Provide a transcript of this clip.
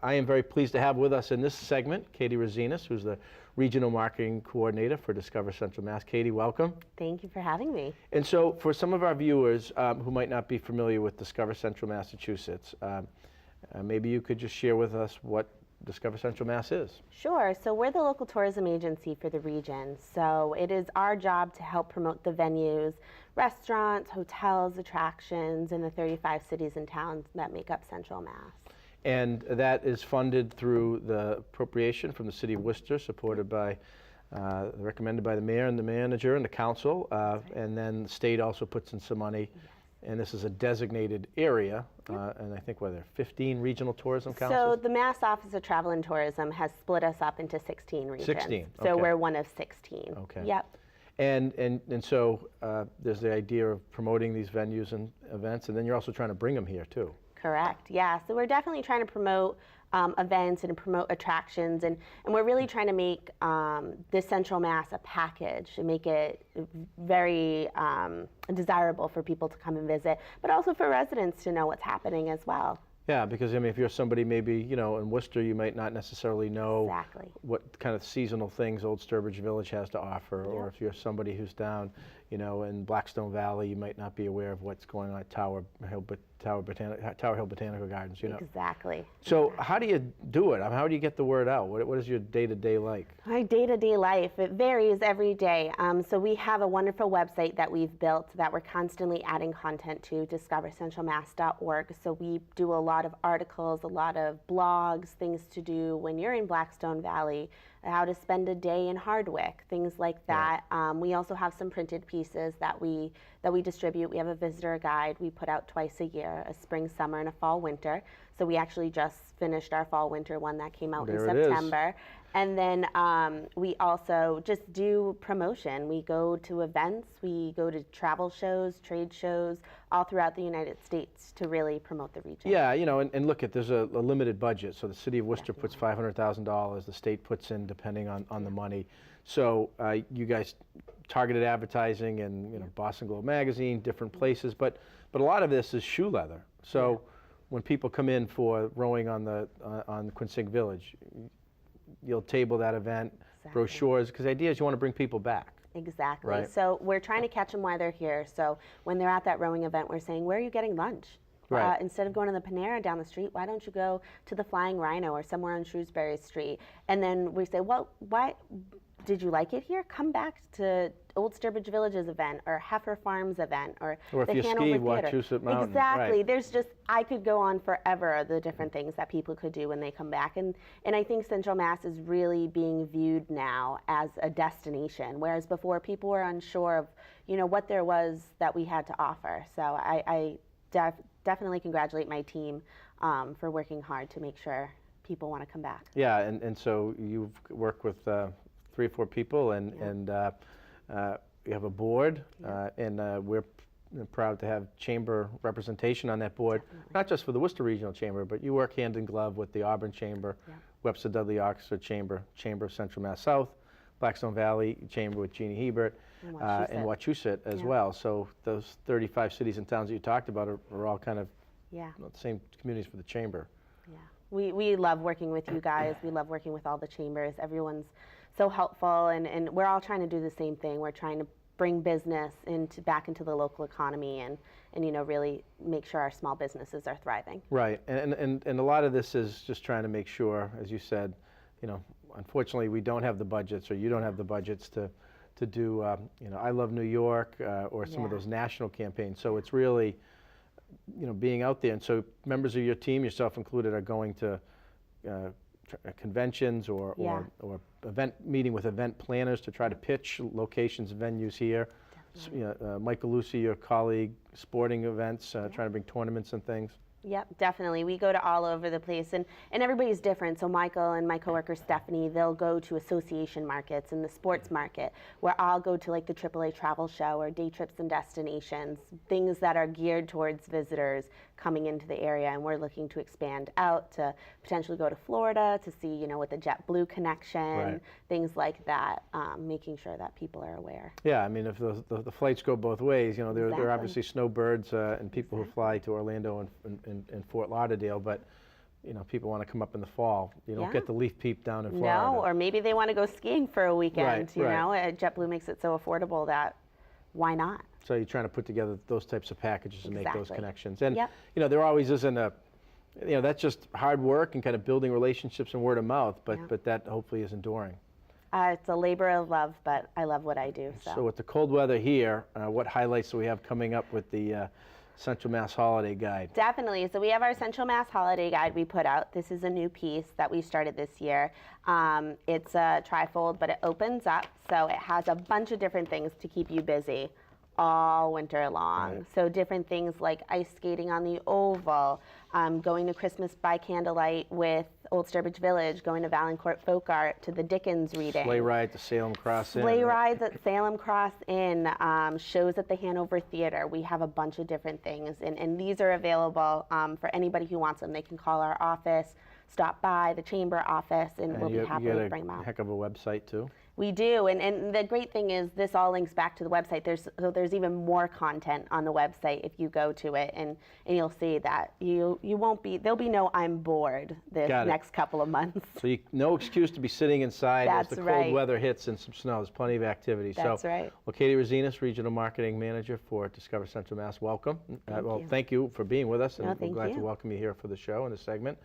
I am very pleased to have with us in this segment Katie Rozenas, who's the Regional Marketing Coordinator for Discover Central Mass. Katie, welcome. Thank you for having me. And so for some of our viewers who might not be familiar with Discover Central Massachusetts, maybe you could just share with us what Discover Central Mass is. Sure. So we're the local tourism agency for the region. So it is our job to help promote the venues, restaurants, hotels, attractions in the 35 cities and towns that make up Central Mass. And that is funded through the appropriation from the City of Worcester, supported by, recommended by the mayor and the manager and the council. And then the state also puts in some money. Yes. And this is a designated area, and I think, there are 15 regional tourism councils? So the Mass Office of Travel and Tourism has split us up into 16 regions. 16, okay. So we're one of 16. Okay. Yep. And so there's the idea of promoting these venues and events, and then you're also trying to bring them here too. Correct, yeah. So we're definitely trying to promote events and promote attractions, and we're really trying to make this Central Mass a package and make it very desirable for people to come and visit, but also for residents to know what's happening as well. Yeah, because I mean, if you're somebody maybe, in Worcester, you might not necessarily know what kind of seasonal things Old Sturbridge Village has to offer, or if you're somebody who's down, in Blackstone Valley, you might not be aware of what's going on at Tower Hill Botanical Gardens, Exactly. So how do you do it? I mean, how do you get the word out? What is your day-to-day like? My day-to-day life, it varies every day. So we have a wonderful website that we've built that we're constantly adding content to, discovercentralmass.org. So we do a lot of articles, a lot of blogs, things to do when you're in Blackstone Valley, how to spend a day in Hardwick, things like that. Yeah. We also have some printed pieces that we distribute. We have a visitor guide we put out twice a year, a spring, summer, and a fall, winter. So we actually just finished our fall, winter one that came out in September. And then we also just do promotion. We go to events, we go to travel shows, trade shows, all throughout the United States to really promote the region. Yeah, and look, there's a limited budget. So the City of Worcester puts $500,000, the state puts in depending on the money. So you guys targeted advertising and Boston Globe Magazine, different places, but a lot of this is shoe leather. So when people come in for rowing on Quinsink Village, you'll table that event, brochures, because the idea is you want to bring people back. Exactly. Right. So we're trying to catch them while they're here. So when they're at that rowing event, we're saying, where are you getting lunch? Right. Instead of going to the Panera down the street, why don't you go to the Flying Rhino or somewhere on Shrewsbury Street? And then we say, well, why did you like it here? Come back to Old Sturbridge Village's event or Heifer Farms event or if the you Hanover ski, Theater. Wachusett Mountain. Exactly. Right. There's just, I could go on forever the different things that people could do when they come back. And I think Central Mass is really being viewed now as a destination, whereas before people were unsure of, what there was that we had to offer. So I definitely congratulate my team for working hard to make sure people want to come back. Yeah, and so you've worked with 3 or 4 people, and you have a board, and we're proud to have chamber representation on that board, not just for the Worcester Regional Chamber, but you work hand in glove with the Auburn Chamber, Webster Dudley Oxford Chamber, Chamber of Central Mass South, Blackstone Valley Chamber with Jeannie Hebert, and Wachusett as well. So those 35 cities and towns that you talked about are all kind of the same communities for the chamber. Yeah, we love working with you guys. We love working with all the chambers. Everyone's so helpful, and we're all trying to do the same thing. We're trying to bring business back into the local economy and really make sure our small businesses are thriving. Right, and a lot of this is just trying to make sure, as you said, unfortunately we don't have the budgets, or you don't have the budgets to do, I Love New York or some of those national campaigns. So it's really, being out there. And so members of your team, yourself included, are going to conventions or meeting with event planners to try to pitch locations and venues here. Michael Lucy, your colleague, sporting events, trying to bring tournaments and things. Yep, definitely. We go to all over the place, and everybody's different. So Michael and my coworker Stephanie, they'll go to association markets and the sports market, where I'll go to like the AAA travel show or day trips and destinations, things that are geared towards visitors coming into the area. And we're looking to expand out to potentially go to Florida to see, with the JetBlue connection, things like that, making sure that people are aware. Yeah, I mean, if the flights go both ways, there are obviously snowbirds and people who fly to Orlando and Fort Lauderdale, but people want to come up in the fall. You don't Yeah. get the leaf peep down in Florida. No, or maybe they want to go skiing for a weekend. Right, You right. know, JetBlue makes it so affordable that why not? So you're trying to put together those types of packages and make those Exactly. connections. And Yep. there always isn't that's just hard work and kind of building relationships and word of mouth, but Yeah. but that hopefully is enduring. It's a labor of love, but I love what I do. So with the cold weather here, what highlights do we have coming up with the Central Mass Holiday Guide? Definitely. So we have our Central Mass Holiday Guide we put out. This is a new piece that we started this year. It's a trifold, but it opens up, so it has a bunch of different things to keep you busy all winter long. Right. So different things like ice skating on the Oval, going to Christmas by candlelight with Old Sturbridge Village, going to Valancourt Folk Art, to the Dickens reading. Sleigh ride to Salem Cross Inn. Sleigh rides at Salem Cross Inn, shows at the Hanover Theater. We have a bunch of different things, and these are available for anybody who wants them. They can call our office, stop by the chamber office, and we'll be happy to bring them You got out. a heck of a website too. We do, and the great thing is this all links back to the website. There's even more content on the website if you go to it, and you'll see that you won't be, there'll be no I'm bored this Got it. next couple of months. So no excuse to be sitting inside as That's the right. cold weather hits and some snow. There's plenty of activity. That's right. Well, Katie Rozenas, Regional Marketing Manager for Discover Central Mass, welcome. Thank you. Thank you for being with us, and No, we're thank glad to you. welcome you here for the show and the segment.